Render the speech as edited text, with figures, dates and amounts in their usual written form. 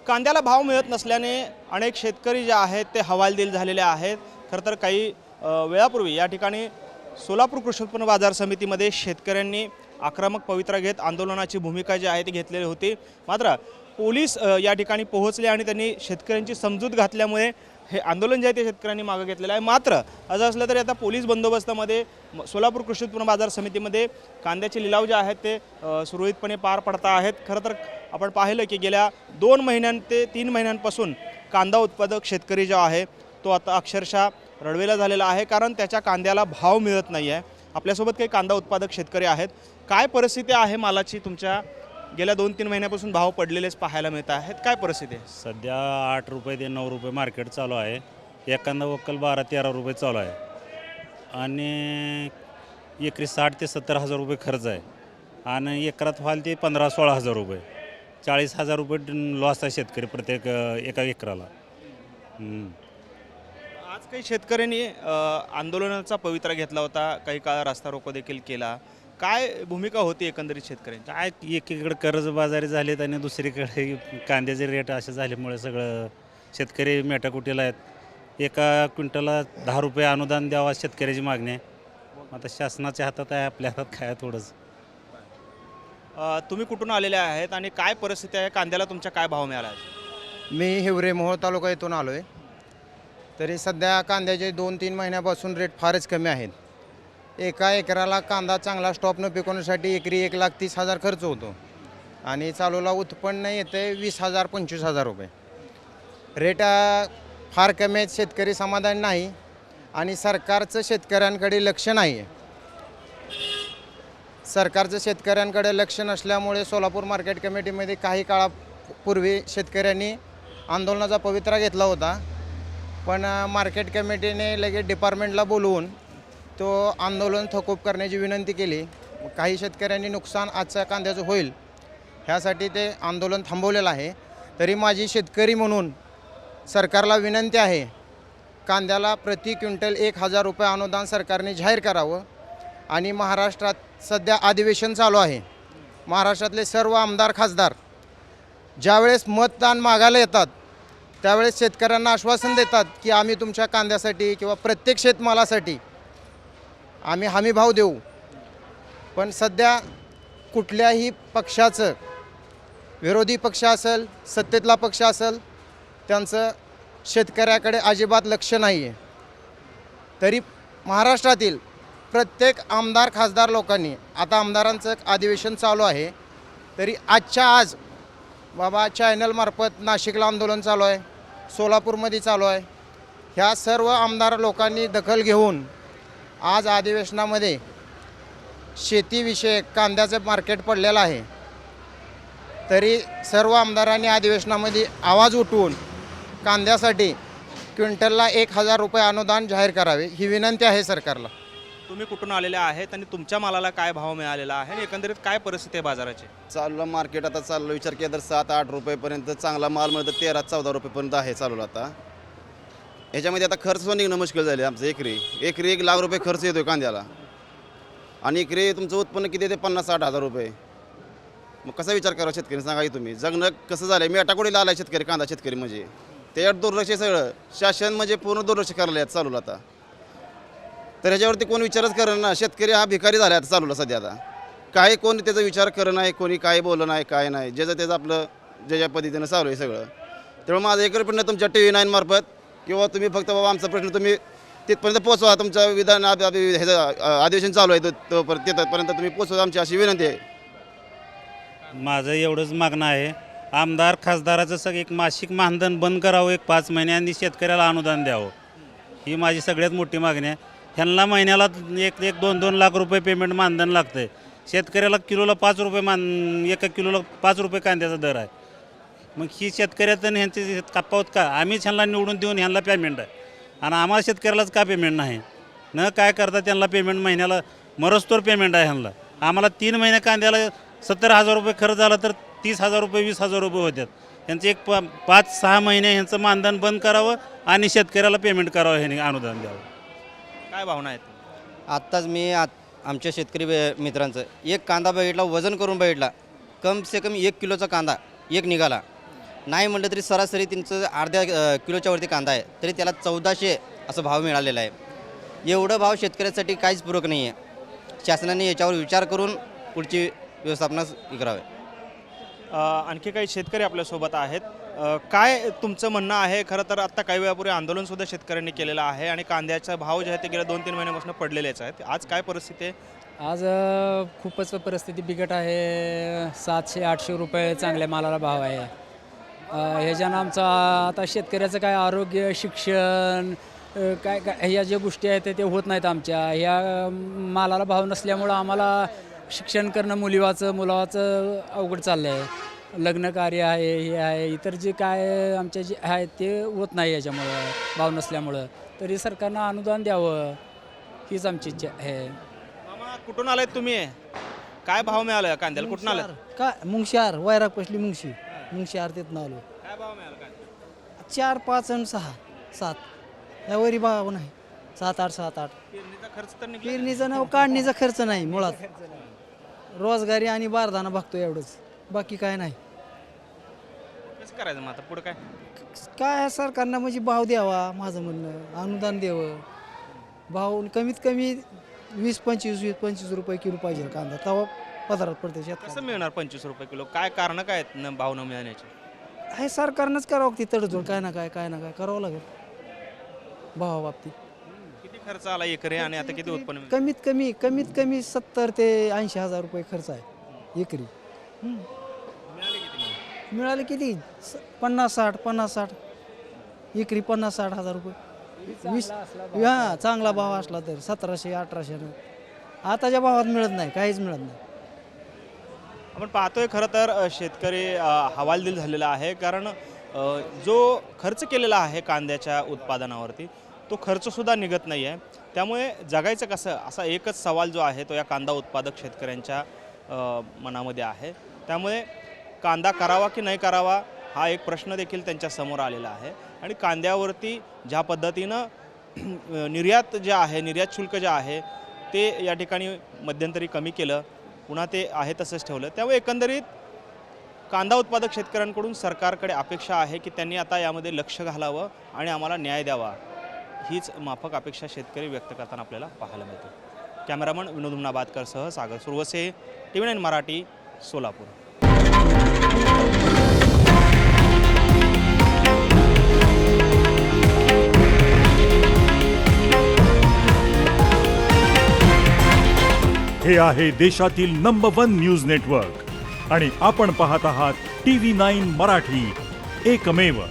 कांद्याला भाव मिळत नसल्याने अनेक शेतकरी जे आहेत ते हवालदिल झालेले आहेत। खरं तर काही वेळापूर्वी या ठिकाणी सोलापूर कृषी उत्पन्न बाजार समितीमध्ये शेतकऱ्यांनी आक्रमक पवित्रा घेत आंदोलनाची भूमिका जी आहे ती घेतलेली होती। मात्र पोलीस या ठिकाणी पोहोचले आणि त्यांनी शेतकऱ्यांची समजूत घातल्यामुळे हे आंदोलन जे आहे ते शेतकऱ्यांनी मागे घेतलेलं आहे। मात्र असं असलं तरी आता पोलीस बंदोबस्तामध्ये सोलापूर कृषी उत्पन्न बाजार समितीमध्ये कांद्याचे लिलाव जे आहेत ते सुरळीतपणे पार पडता आहेत। खरं तर आपण पाहिलं की गेल्या 2 महिन्यां ते 3 महिन्यांपासून कांदा उत्पादक शेतकरी जो आहे तो आता अक्षरशः रडवेला झालेला आहे, कारण त्याच्या कांद्याला भाव मिळत नाही आहे। आपल्यासोबत काही कांदा उत्पादक शेतकरी आहेत। काय परिस्थिती आहे मालाची? तुमच्या गेल्या 2-3 महिन्यापासून भाव पडलेलेच पाहायला मिळत आहेत, काय परिस्थिती आहे? सध्या 8 रुपये ते 9 रुपये मार्केट चालू आहे। एखादा वक्कल 12-13 रुपये चालू आहे आणि एकरी 60 ते 70 हजार रुपये खर्च आहे आणि एकरात व्हाल ते 15-16 हजार रुपये, 40,000 रुपये लॉस आहे शेतकरी प्रत्येक एका एकराला। आज काही शेतकऱ्यांनी आंदोलनाचा पवित्रा घेतला होता, काही काळ रस्ता रोको देखील केला। काय भूमिका होती एकंदरीत शेतकऱ्यांची? काय एकीकडे कर्जबाजारी झालेत आणि दुसरीकडे कांद्याचे रेट असे झाल्यामुळे सगळं शेतकरी मेटाकुटीला आहेत। एका क्विंटलला 10 रुपये अनुदान द्यावा शेतकऱ्याची मागणी आहे। आता शासनाच्या हातात आहे, आपल्या हातात काय थोडंच। तुम्ही कुठून आलेले आहेत आणि काय परिस्थिती आहे? कांद्याला तुमच्या काय भाव मिळाला आहे? मी हिवरे मोहोळ तालुका येथून आलो आहे। तरी सध्या कांद्याचे 2-3 महिन्यापासून रेट फारच कमी आहेत। एका एकराला कांदा चांगला स्टॉप न पिकवण्यासाठी एकरी 1,30,000 खर्च होतो आणि चालूला उत्पन्न येते 20,000-25,000 रुपये। रेट फार कमी आहेत, शेतकरी समाधानी नाही आणि सरकारचं शेतकऱ्यांकडे लक्ष नाही आहे। सरकारचं शेतकऱ्यांकडे लक्ष नसल्यामुळे सोलापूर मार्केट कमिटीमध्ये काही काळापूर्वी शेतकऱ्यांनी आंदोलनाचा पवित्रा घेतला होता, पण मार्केट कमिटीने लगेच डिपार्टमेंटला बोलवून तो आंदोलन थोकूप करण्याची विनंती केली। काही शेतकऱ्यांनी नुकसान आजच्या कांद्याचं होईल ह्यासाठी ते आंदोलन थांबवलेलं आहे। तरी माझी शेतकरी म्हणून सरकारला विनंती आहे, कांद्याला प्रति क्विंटल 1,000 रुपये अनुदान सरकारने जाहीर करावं आणि महाराष्ट्रात सध्या अधिवेशन चालू आहे। महाराष्ट्रातले सर्व आमदार खासदार ज्यावेळेस मतदान मागायला येतात त्यावेळेस शेतकऱ्यांना आश्वासन देतात की आम्ही तुमच्या कांद्यासाठी किंवा प्रत्येक शेतमालासाठी आम्ही हमी भाव देऊ, पण सध्या कुठल्याही पक्षाचं, विरोधी पक्ष असेल सत्तेतला पक्ष असेल, त्यांचं शेतकऱ्याकडे अजिबात लक्ष नाही आहे। तरी महाराष्ट्रातील प्रत्येक आमदार खासदार लोकांनी, आता आमदारांचं अधिवेशन चालू आहे, तरी आजच्या आज बाबा चॅनलमार्फत नाशिकला आंदोलन चालू आहे, सोलापूरमध्ये चालू आहे, ह्या सर्व आमदार लोकांनी दखल घेऊन आज अधिवेशनामध्ये शेतीविषयक कांद्याचं मार्केट पडलेलं आहे। तरी सर्व आमदारांनी अधिवेशनामध्ये आवाज उठवून कांद्यासाठी क्विंटलला 1,000 रुपये अनुदान जाहीर करावे ही विनंती आहे सरकारला। तुम्ही कुठून आलेले आहेत आणि तुमच्या मालाला काय भाव मिळालेला आहे आणि एकंदरीत काय परिस्थिती आहे बाजाराची? चालूला मार्केट आता चाललं विचार केला तर 7-8 रुपयेपर्यंत चांगला माल मिळतो, 13-14 रुपयेपर्यंत आहे चालूला। आता ह्याच्यामध्ये आता खर्च पण निघणं मुश्किल झाले। आमचं एकरी 1,00,000 रुपये खर्च येतो कांद्याला आणि एकरी तुमचं उत्पन्न किती येते? 50-60 हजार रुपये। मग कसा विचार करा शेतकरी? सांगा की तुम्ही, जगणं कसं झालं आहे? मेटाकुटीला आला शेतकरी, कांदा शेतकरी म्हणजे त्याच्यावर दुर्लक्ष सगळं, शासन म्हणजे पूर्ण दुर्लक्ष करायला आहेत चालूला आता। तर ह्याच्यावरती कोण विचारच करेन ना, शेतकरी हा भिकारी झाला आता चालूला सध्या। आता काही कोणी त्याचा विचार करत नाही, कोणी काय बोललं नाही, काय नाही, ज्याचं त्याचं आपलं ज्या पद्धतीनं चालू आहे सगळं। त्यामुळे माझं एक प्रश्न तुमच्या TV9 मार्फत किंवा तुम्ही फक्त बाबा आमचा प्रश्न तुम्ही तिथपर्यंत पोचवा, तुमचं विधान ह्याचं अधिवेशन चालू आहे तोपर्यंत तिथपर्यंत तुम्ही पोचवा, आमची अशी विनंती आहे। माझं एवढंच मागणं आहे, आमदार खासदाराचं सगळं एक मासिक मानधन बंद करावं, एक 5 महिन्यांनी शेतकऱ्याला अनुदान द्यावं, ही माझी सगळ्यात मोठी मागणी आहे। ह्यांना महिन्याला 1-2 लाख रुपये पेमेंट मानधन लागतं आहे, शेतकऱ्याला किलोला 5 रुपये एका किलोला 5 रुपये कांद्याचा दर आहे। मग ही शेतकऱ्याचं ह्यांचे कापावत का? आम्हीच ह्यांना निवडून देऊन ह्यांना पेमेंट आहे आणि आम्हाला शेतकऱ्यालाच का पेमेंट नाही? न काय करता त्यांना पेमेंट महिन्याला मरस्तोर पेमेंट आहे ह्यांना। आम्हाला 3 महिने कांद्याला 70,000 रुपये खर्च झाला तर 30,000 रुपये 20,000 रुपये होतात। त्यांचे एक 5-6 महिने ह्यांचं मानधन बंद करावं आणि शेतकऱ्याला पेमेंट करावं, ह्यांनी अनुदान द्यावं। काय भावना आहेत? आत्ताच मी आमच्या शेतकरी मित्रांचं एक कांदा बघितला, वजन करून बघितला, कम से कम 1 किलोचा कांदा एक निघाला नाही म्हटलं तरी सरासरी त्यांचं अर्ध्या किलोच्या वरती कांदा आहे तरी त्याला 1400 असं भाव मिळालेला आहे. एवढं भाव शेतकऱ्यासाठी काहीच पूरक नाही आहे. शासनाने याच्यावर विचार करून पुढची व्यवस्थापनास करावे. आणखी काही शेतकरी आपल्यासोबत आहेत. काय तुमचं म्हणणं आहे? खरं तर आत्ता काही वेळापूर्वी आंदोलनसुद्धा शेतकऱ्यांनी केलेलं आहे आणि कांद्याचा भाव जे आहे ते गेल्या 2-3 महिन्यापासून पडलेलेच आहेत. आज काय परिस्थिती आहे? आज खूपच परिस्थिती बिकट आहे. 700-800 रुपये चांगल्या मालाला भाव आहे. ह्याच्यानं आमचा आता शेतकऱ्याचं काय आरोग्य, शिक्षण, काय काय ह्या ज्या गोष्टी आहेत ते होत नाहीत आमच्या. ह्या मालाला भाव नसल्यामुळं आम्हाला शिक्षण करणं मुलाचं अवघड चाललं आहे. लग्न कार्य आहे, हे आहे, इतर जे काय आमच्या जे आहे ते होत नाही याच्यामुळं भाव नसल्यामुळं. तरी सरकारनं अनुदान द्यावं हीच आमची इच्छा आहे. मामा कुठून आलात तुम्ही? काय भाव मिळाला कांद्याला? कुठून आलात? का मुंगशार वैराग पसली मुंगशी आरतीत आलो. काय भाव मिळाला कांद्याला? 4, 5 आणि 6, 7 यावरी भाव नाही. 7, 8, 7, 8 पेरणीचा खर्च तर निघाला. पेरणीचा नाव काढणीचा खर्च नाही मुळात. रोजगारी आणि बारदाना बघतो एवढंच, बाकी काय नाही. कसं करायचं मग आता पुढे काय? काय सरकारनं म्हणजे भाव द्यावा, माझं म्हणणं अनुदान द्यावं. भाव कमीत कमी 20-25 रुपये किलो पाहिजे कांदा, तेव्हा पदरात पडते कसं शेतकरी. मिळणार 25 रुपये किलो? काय कारण काय आहेत भाव न मिळण्याचे? हे सरकारनंच करावं ती तडजोड, काय ना काय करावं लागेल भावाबाबतीत. किती खर्च आला एकरी आणि आता किती उत्पन्न मिळतं? कमीत कमी 70 ते 80 हजार रुपये खर्च आहे एकरी. मिळाले किती मग? मिळाले किती? 50-60 एकरी 50-60 हजार रुपये. 20 हां चांगला भाव असला तर 1700-1800. आताच्या भावात मिळत नाही, काहीच मिळत नाही. आपण पाहतोय खरं तर शेतकरी हवालदिल झालेला आहे. कारण जो खर्च केलेला आहे कांद्याच्या उत्पादनावरती तो खर्चसुद्धा निघत नाही आहे. त्यामुळे जगायचं कसं असा एकच सवाल जो आहे तो या कांदा उत्पादक शेतकऱ्यांच्या मनामध्ये आहे. त्यामुळे कांदा करावा की नाही करावा हा एक प्रश्न देखील त्यांच्यासमोर आलेला आहे. आणि कांद्यावरती ज्या पद्धतीनं निर्यात जे आहे, निर्यात शुल्क जे आहे ते या ठिकाणी मध्यंतरी कमी केलं, पुन्हा ते आहे तसंच ठेवलं. त्यामुळे एकंदरीत कांदा उत्पादक शेतकऱ्यांकडून सरकारकडे अपेक्षा आहे की त्यांनी आता यामध्ये लक्ष घालावं आणि आम्हाला न्याय द्यावा. हीच माफक अपेक्षा शेतकरी व्यक्त करताना आपल्याला पाहायला मिळते. कॅमेरामन विनोद हुमनाबादकरसह सागर सुरवसे, TV9 मराठी, सोलापूर. हे आहे देशातील नंबर 1 न्यूज नेटवर्क आणि आपण पाहत आहात TV9 मराठी, एकमेव.